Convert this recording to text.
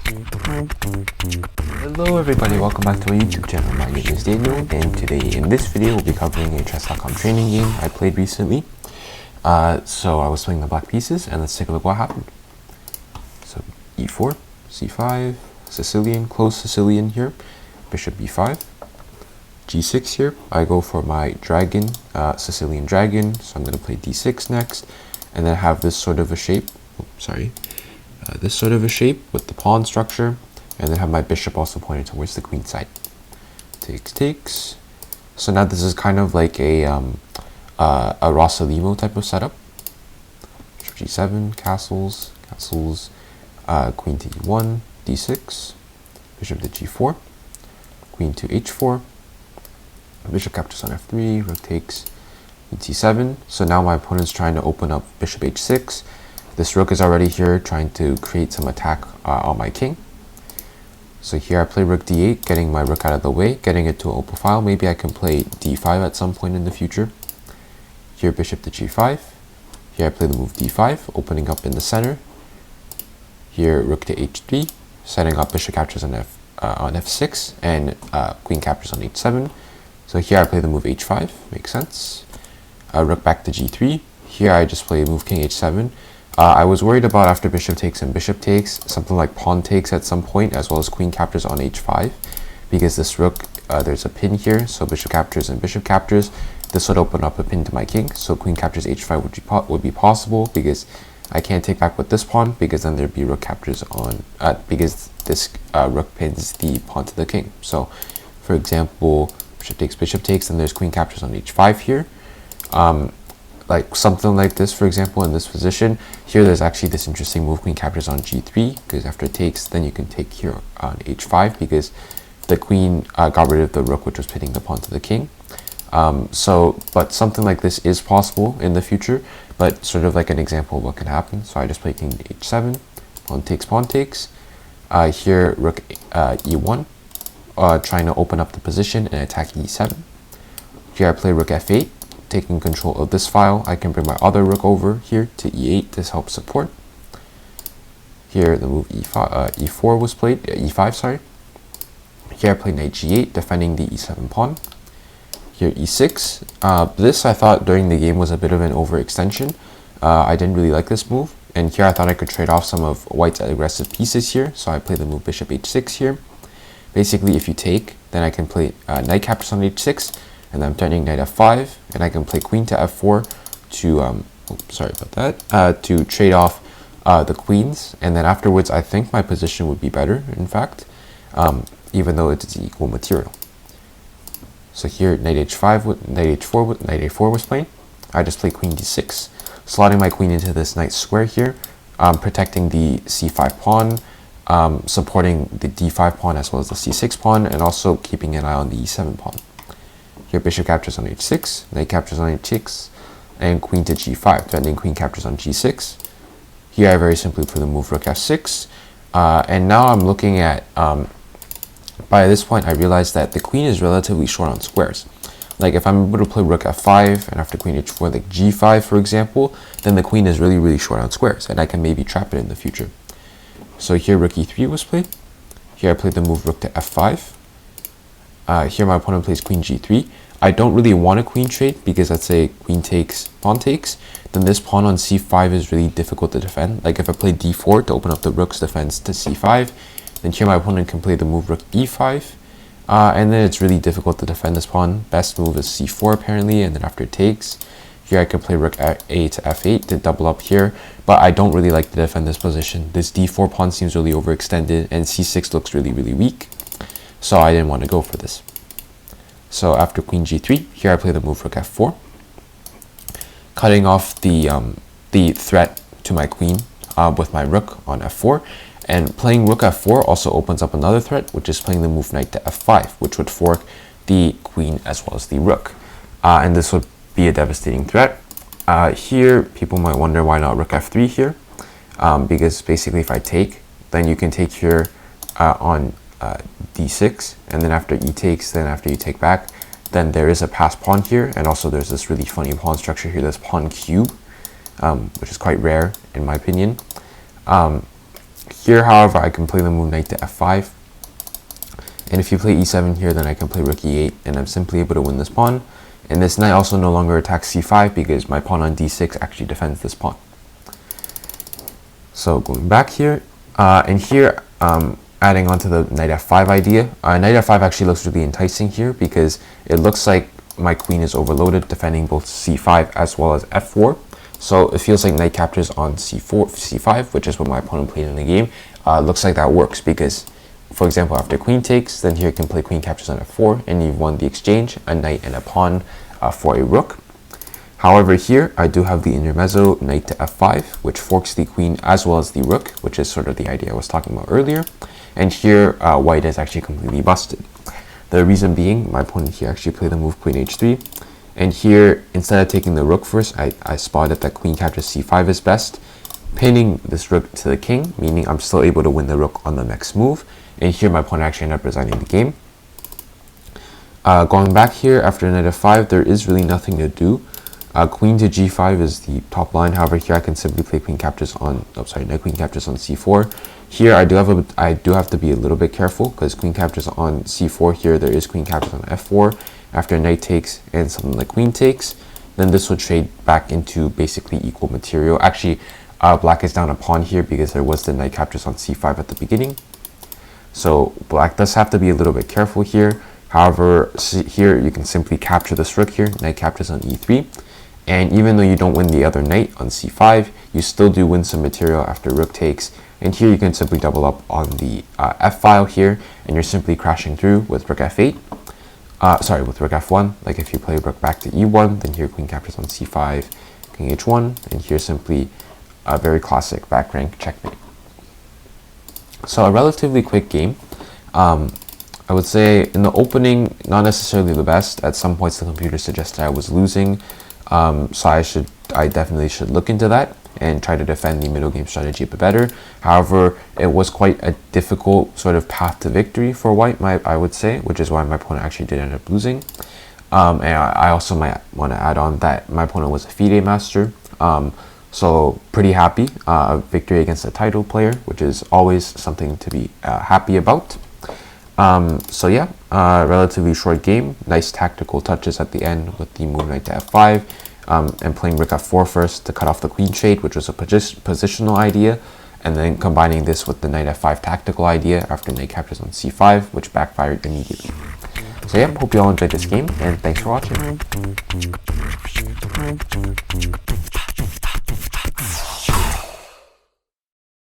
Hello everybody, welcome back to my YouTube channel. My name is Daniel, and today in this video we'll be covering a chess.com training game I played recently. So I was playing the black pieces, and let's take a look what happened. So e4, c5, Sicilian, close Sicilian here, bishop b5, g6 here. I go for my dragon, Sicilian dragon, so I'm going to play d6 next, and then have this sort of a shape, this sort of a shape with the pawn structure, and then have my bishop also pointed towards the queen side. Takes. So now this is kind of like a Rossolimo type of setup. Bishop g7, castles, queen to e1, d6, bishop to g4, queen to h4, bishop captures on f3, rook takes, queen c7. So now my opponent's trying to open up bishop h6. This rook is already here trying to create some attack on my king. So here I play rook d8, getting my rook out of the way, getting it to an open file. Maybe I can play d5 at some point in the future. Here bishop to g5. Here I play the move d5, opening up in the center. Here rook to h3, setting up bishop captures on f6, and queen captures on h7. So here I play the move h5, makes sense. Rook back to g3. Here I just play move king h7. I was worried about after bishop takes and bishop takes, something like pawn takes at some point, as well as queen captures on h5, because this rook, there's a pin here, so bishop captures and bishop captures. This would open up a pin to my king, so queen captures h5 would be possible, because I can't take back with this pawn, because then there'd be rook captures on, because this rook pins the pawn to the king. So, for example, bishop takes, and there's queen captures on h5 here. Like something like this, for example, in this position. Here there's actually this interesting move, queen captures on g3, because after it takes, then you can take here on h5, because the queen got rid of the rook, which was pitting the pawn to the king. But something like this is possible in the future, but sort of like an example of what can happen. So I just play king to h7, pawn takes. Here rook e1, trying to open up the position and attack e7. Here I play rook f8, taking control of this file. I can bring my other rook over here to e8. This helps support. Here the move e4 was played, e5, sorry. Here I play knight g8, defending the e7 pawn. Here e6. This I thought during the game was a bit of an overextension. I didn't really like this move. And here I thought I could trade off some of white's aggressive pieces here. So I play the move bishop h6 here. Basically, if you take, then I can play knight captures on h6. And I'm turning knight f5, and I can play queen to f4 to, to trade off the queens. And then afterwards, I think my position would be better, in fact, even though it's equal material. So here, knight h5, knight a4 was playing. I just play queen d6, slotting my queen into this nice square here, protecting the c5 pawn, supporting the d5 pawn as well as the c6 pawn, and also keeping an eye on the e7 pawn. Here bishop captures on h6, knight captures on h6, and queen to g5, threatening queen captures on g6. Here I very simply play the move rook f6, and now I'm looking at, by this point I realized that the queen is relatively short on squares. Like if I'm able to play rook f5, and after queen h4, like g5 for example, then the queen is really short on squares, and I can maybe trap it in the future. So here rook e3 was played. Here I played the move rook to f5. Here my opponent plays queen g3. I don't really want a queen trade, because let's say queen takes, pawn takes, then this pawn on c5 is really difficult to defend. Like if I play d4 to open up the rook's defense to c5, then here my opponent can play the move rook e5, and then it's really difficult to defend this pawn. Best move is c4 apparently, and then after it takes, here I can play rook a to f8 to double up here, but I don't really like to defend this position. This d4 pawn seems really overextended, and c6 looks really weak. So I didn't want to go for this. So after queen g3, here I play the move rook f4, cutting off the threat to my queen with my rook on f4. And playing rook f4 also opens up another threat, which is playing the move knight to f5, which would fork the queen as well as the rook. And this would be a devastating threat. Here, people might wonder why not rook f3 here, because basically if I take, then you can take here on d6, and then after e takes, then after you take back, then there is a passed pawn here, and also there's this really funny pawn structure here, this pawn cube, which is quite rare in my opinion. Here, however, I can play the move knight to f5. And if you play e7 here, then I can play rook e8, and I'm simply able to win this pawn. And this knight also no longer attacks c5 because my pawn on d6 actually defends this pawn. So going back here, and here, adding on to the knight f5 idea, knight f5 actually looks really enticing here because it looks like my queen is overloaded, defending both c5 as well as f4. So it feels like knight captures on c5, which is what my opponent played in the game. Looks like that works because, for example, after queen takes, then here you can play queen captures on f4, and you've won the exchange, a knight and a pawn for a rook. However, here I do have the intermezzo knight to f5, which forks the queen as well as the rook, which is sort of the idea I was talking about earlier. And here, white is actually completely busted. The reason being, my opponent here actually played the move queen h3. And here, instead of taking the rook first, I spotted that queen captures c5 is best, pinning this rook to the king, meaning I'm still able to win the rook on the next move. And here, my opponent actually ended up resigning the game. Going back here, after knight f5, there is really nothing to do. Queen to g5 is the top line. However, here I can simply play queen captures on, knight queen captures on c4. Here I do have to be a little bit careful because queen captures on c4 here. There is queen captures on f4. After knight takes and something like queen takes, then this will trade back into basically equal material. Actually, black is down a pawn here because there was the knight captures on c5 at the beginning. So black does have to be a little bit careful here. However, here you can simply capture this rook here. Knight captures on e3. And even though you don't win the other knight on c5, you still do win some material after rook takes. And here you can simply double up on the f-file here, and you're simply crashing through with rook f8. With rook f1. Like if you play rook back to e1, then here queen captures on c5, king h1, and here simply a very classic back rank checkmate. So a relatively quick game. I would say in the opening, not necessarily the best. At some points, the computer suggested I was losing. So I definitely should look into that and try to defend the middle game strategy a bit better. However, it was quite a difficult sort of path to victory for white, I would say, which is why my opponent actually did end up losing. And I also might want to add on that my opponent was a FIDE master. So pretty happy, victory against a title player, which is always something to be happy about. So yeah, relatively short game, nice tactical touches at the end with the move knight to f5, and playing rook f4 first to cut off the queen trade, which was a positional idea, and then combining this with the knight f5 tactical idea after knight captures on c5, which backfired immediately. So yeah, hope you all enjoyed this game, and thanks for watching.